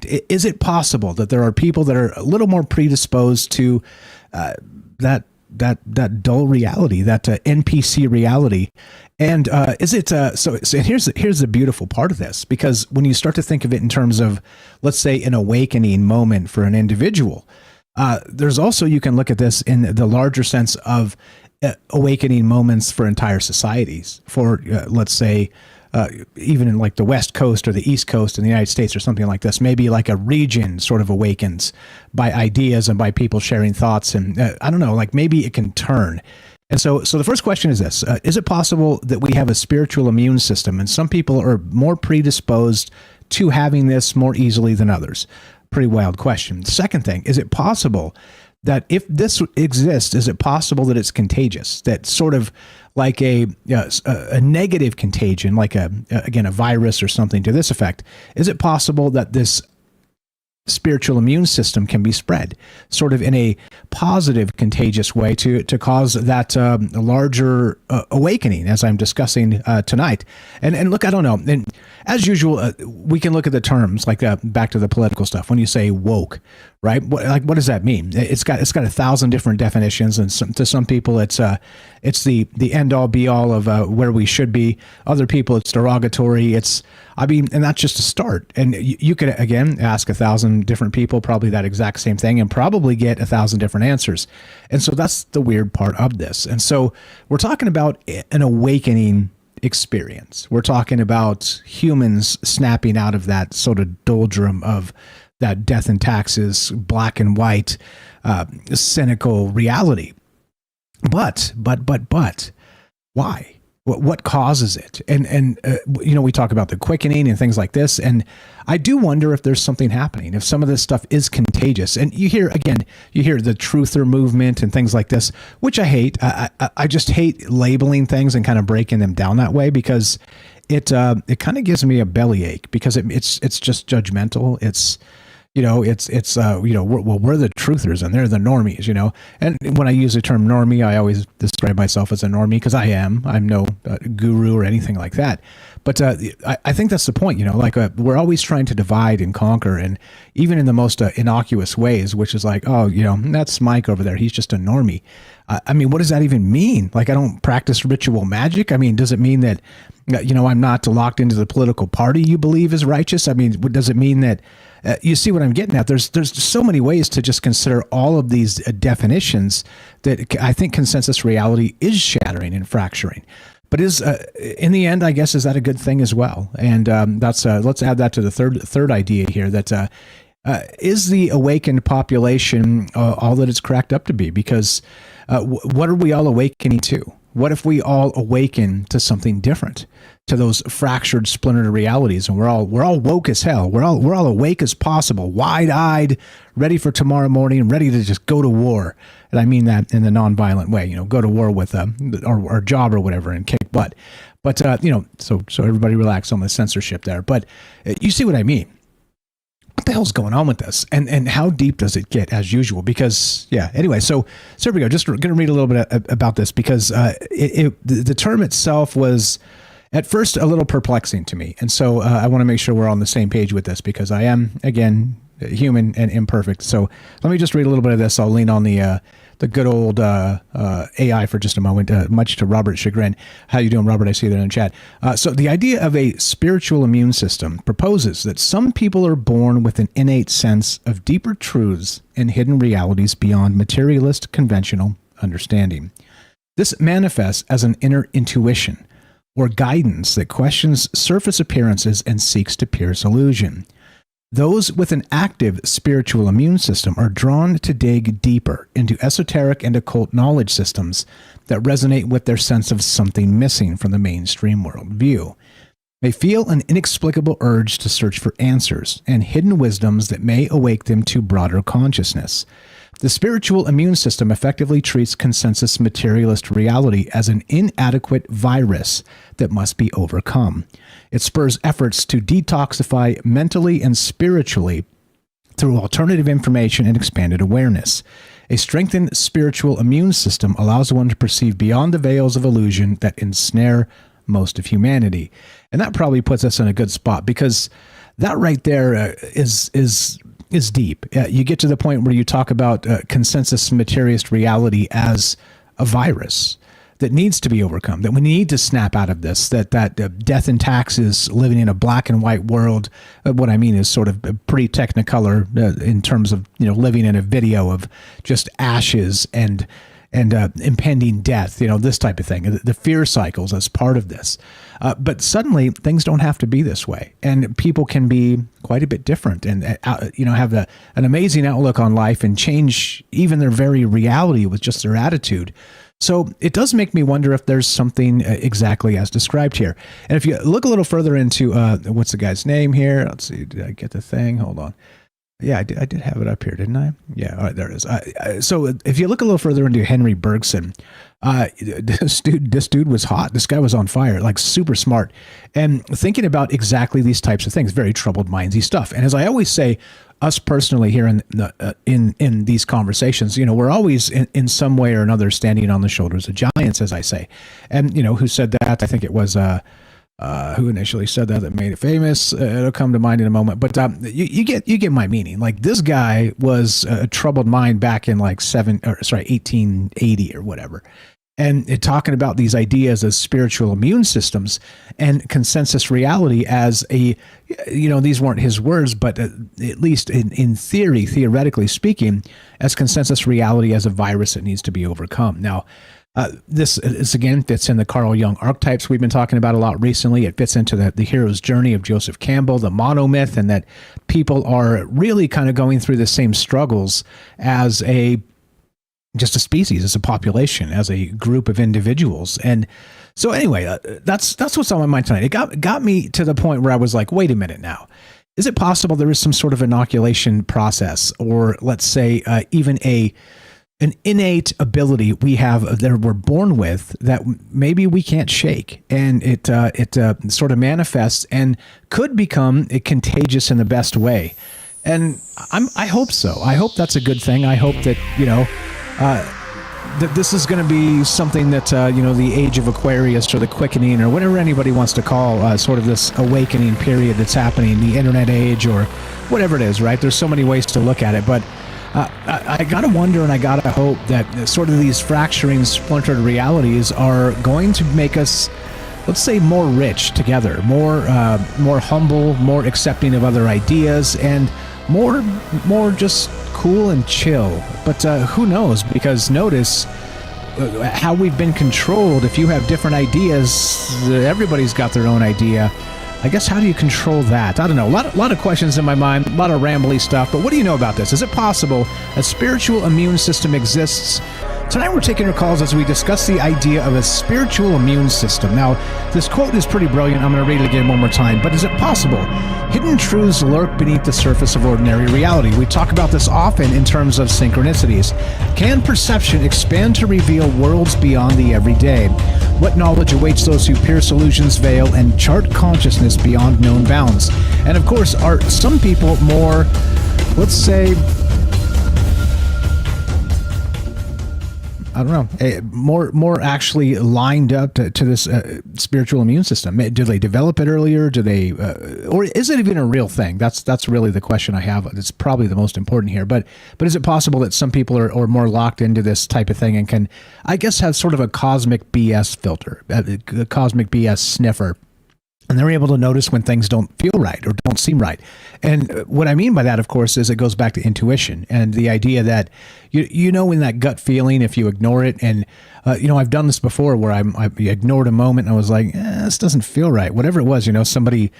mind? Is it possible that there are people that are a little more predisposed to that dull reality, that NPC reality? And is it so here's the beautiful part of this, because when you start to think of it in terms of, let's say, an awakening moment for an individual, there's also, you can look at this in the larger sense of awakening moments for entire societies, for let's say even in like the West Coast or the East Coast in the United States or something like this. Maybe like a region sort of awakens by ideas and by people sharing thoughts, and I don't know, like maybe it can turn. And so the first question is this: is it possible that we have a spiritual immune system, and some people are more predisposed to having this more easily than others? Pretty wild question. The second thing, is it possible that if this exists, is it possible that it's contagious? That sort of like a negative contagion, like a virus or something to this effect. Is it possible that this spiritual immune system can be spread sort of in a positive, contagious way to cause that larger awakening, as I'm discussing tonight? And look, I don't know. And as usual, we can look at the terms, like back to the political stuff. When you say woke, right? What does that mean? It's got 1,000 different definitions, and to some people, it's the end all be all of where we should be. Other people, it's derogatory. And that's just a start. And you could, again, ask 1,000 different people probably that exact same thing and probably get 1,000 different answers. And so that's the weird part of this. And so we're talking about an awakening experience. We're talking about humans snapping out of that sort of doldrum of that death and taxes, black and white, cynical reality. But, why? What causes it? And we talk about the quickening and things like this. And I do wonder if there's something happening, if some of this stuff is contagious. And you hear the truther movement and things like this, which I hate. I just hate labeling things and kind of breaking them down that way, because it kind of gives me a bellyache, because it's just judgmental. We're the truthers and they're the normies, And when I use the term normie, I always describe myself as a normie, because I'm no guru or anything like that. But I think that's the point, we're always trying to divide and conquer, and even in the most innocuous ways, which is like, oh, that's Mike over there. He's just a normie. I mean, what does that even mean? Like, I don't practice ritual magic. I mean, does it mean that, I'm not locked into the political party you believe is righteous? I mean, does it mean that, you see what I'm getting at? There's so many ways to just consider all of these definitions that I think consensus reality is shattering and fracturing. But in the end, I guess, is that a good thing as well? And that's let's add that to the third idea here, that is the awakened population all that it's cracked up to be? Because what are we all awakening to? What if we all awaken to something different, to those fractured, splintered realities, and we're all woke as hell. We're all awake as possible, wide-eyed, ready for tomorrow morning, ready to just go to war. And I mean that in the nonviolent way, go to war with our job or whatever and kick butt. But so everybody relax on the censorship there. But you see what I mean. What the hell's going on with this? And how deep does it get, as usual? Because, anyway, so here we go. Just going to read a little bit about this, because the term itself was at first a little perplexing to me. And so I want to make sure we're on the same page with this, because I am, again, human and imperfect. So let me just read a little bit of this. I'll lean on the good old AI for just a moment, much to Robert's chagrin. How you doing, Robert? I see you there in the chat. So the idea of a spiritual immune system proposes that some people are born with an innate sense of deeper truths and hidden realities beyond materialist conventional understanding. This manifests as an inner intuition or guidance that questions surface appearances and seeks to pierce illusion. Those with an active spiritual immune system are drawn to dig deeper into esoteric and occult knowledge systems that resonate with their sense of something missing from the mainstream worldview. They feel an inexplicable urge to search for answers and hidden wisdoms that may awake them to broader consciousness. The spiritual immune system effectively treats consensus materialist reality as an inadequate virus that must be overcome. It spurs efforts to detoxify mentally and spiritually through alternative information and expanded awareness. A strengthened spiritual immune system allows one to perceive beyond the veils of illusion that ensnare most of humanity. And that probably puts us in a good spot, because that right there is deep. You get to the point where you talk about consensus materialist reality as a virus that needs to be overcome, that we need to snap out of this, that death and taxes, living in a black and white world. What I mean is sort of pretty technicolor in terms of, living in a video of just ashes and impending death, this type of thing, the fear cycles as part of this. But suddenly things don't have to be this way, and people can be quite a bit different and, have an amazing outlook on life and change even their very reality with just their attitude. So it does make me wonder if there's something exactly as described here. And if you look a little further into what's the guy's name here? Let's see. Did I get the thing? Hold on. Yeah, I did have it up here, didn't I? Yeah, all right, there it is. So if you look a little further into Henry Bergson, this dude was hot. This guy was on fire, like super smart, and thinking about exactly these types of things, very troubled mindsy stuff. And as I always say, us personally here in these conversations, we're always in some way or another standing on the shoulders of giants, as I say. And who said that? I think it was who initially said that made it famous. It'll come to mind in a moment. But you get my meaning. Like, this guy was a troubled mind back in 1880 or whatever. And talking about these ideas as spiritual immune systems and consensus reality as these weren't his words, but at least in theory, theoretically speaking, as consensus reality as a virus that needs to be overcome. Now, this again fits in the Carl Jung archetypes we've been talking about a lot recently. It fits into the hero's journey of Joseph Campbell, the monomyth, and that people are really kind of going through the same struggles as just a species, as a population, as a group of individuals. And so anyway, that's what's on my mind tonight. It got me to the point where I was like, wait a minute now. Is it possible there is some sort of inoculation process, or let's say even an innate ability we have that we're born with that maybe we can't shake, and it sort of manifests and could become contagious in the best way? And I hope so. I hope that's a good thing. I hope that that this is going to be something that the age of Aquarius, or the quickening, or whatever anybody wants to call sort of this awakening period that's happening, the internet age, or whatever it is, right? There's so many ways to look at it, but I gotta wonder, and I gotta hope that sort of these fracturing, splintered realities are going to make us, let's say, more rich together, more humble, more accepting of other ideas, and more just cool and chill. But who knows? Because notice how we've been controlled. If you have different ideas, everybody's got their own idea. I guess, how do you control that? I don't know. A lot of questions in my mind, a lot of rambly stuff. But what do you know about this? Is it possible a spiritual immune system exists? Tonight we're taking your calls as we discuss the idea of a spiritual immune system. Now, this quote is pretty brilliant. I'm going to read it again one more time. But is it possible? Hidden truths lurk beneath the surface of ordinary reality. We talk about this often in terms of synchronicities. Can perception expand to reveal worlds beyond the everyday? What knowledge awaits those who pierce illusion's veil and chart consciousness beyond known bounds? And of course, are some people more, let's say, I don't know, more actually lined up to this spiritual immune system? Do they develop it earlier? Do they, or is it even a real thing? That's really the question I have. It's probably the most important here. But is it possible that some people are more locked into this type of thing and can, I guess, have sort of a cosmic BS filter, a cosmic BS sniffer? And they're able to notice when things don't feel right or don't seem right. And what I mean by that, of course, is it goes back to intuition and the idea that in that gut feeling, if you ignore it, and I've done this before where I ignored a moment and I was like, this doesn't feel right. Whatever it was, somebody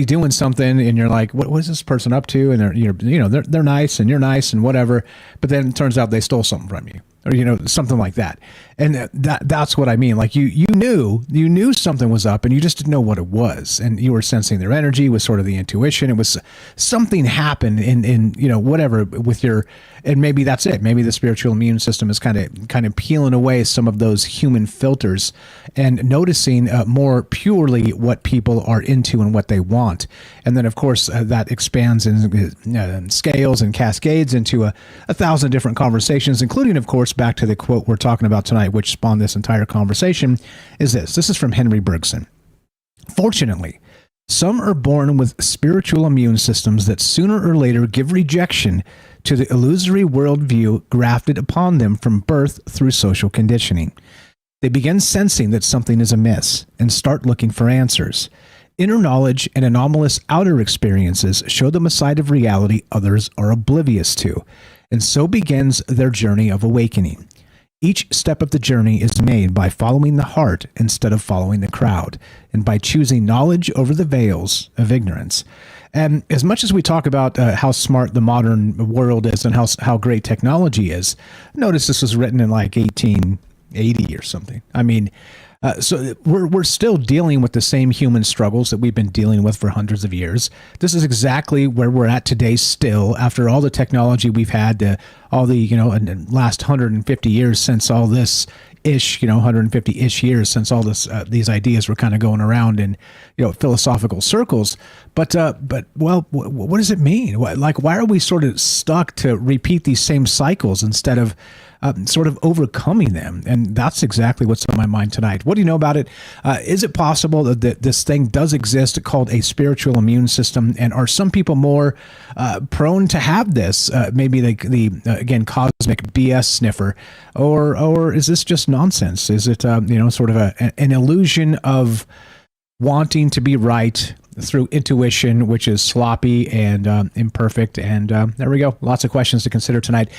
doing something, and you're like, what is this person up to? And they're nice, and you're nice, and whatever. But then it turns out they stole something from you, or something like that. And that's what I mean. Like you knew something was up, and you just didn't know what it was, and you were sensing their energy with sort of the intuition. It was something happened in whatever with your, and maybe that's it. Maybe the spiritual immune system is kind of peeling away some of those human filters and noticing more purely what people are into and what they want. And then, of course, that expands and scales and cascades into a thousand different conversations, including, of course, back to the quote we're talking about tonight, which spawned this entire conversation, is this. This is from Henry Bergson. Fortunately, Some are born with spiritual immune systems that sooner or later give rejection to the illusory worldview grafted upon them from birth through social conditioning. They begin sensing that something is amiss and start looking for answers. Inner knowledge and anomalous outer experiences show them a side of reality others are oblivious to, and so begins their journey of awakening. Each step of the journey is made by following the heart instead of following the crowd, and by choosing knowledge over the veils of ignorance. And as much as we talk about how smart the modern world is and how great technology is, notice this was written in like 1880 or something. I mean, so we're still dealing with the same human struggles that we've been dealing with for hundreds of years. This is exactly where we're at today still, after all the technology we've had, all the, last 150 years since all this ish, 150-ish years since all this, these ideas were kind of going around in, philosophical circles. But well, what does it mean? Why are we sort of stuck to repeat these same cycles instead of sort of overcoming them? And that's exactly what's on my mind tonight. What do you know about it? Is it possible that this thing does exist called a spiritual immune system? And are some people more prone to have this? Maybe the again, cosmic BS sniffer, or is this just nonsense? Is it sort of an illusion of wanting to be right through intuition, which is sloppy and imperfect? And there we go. Lots of questions to consider tonight.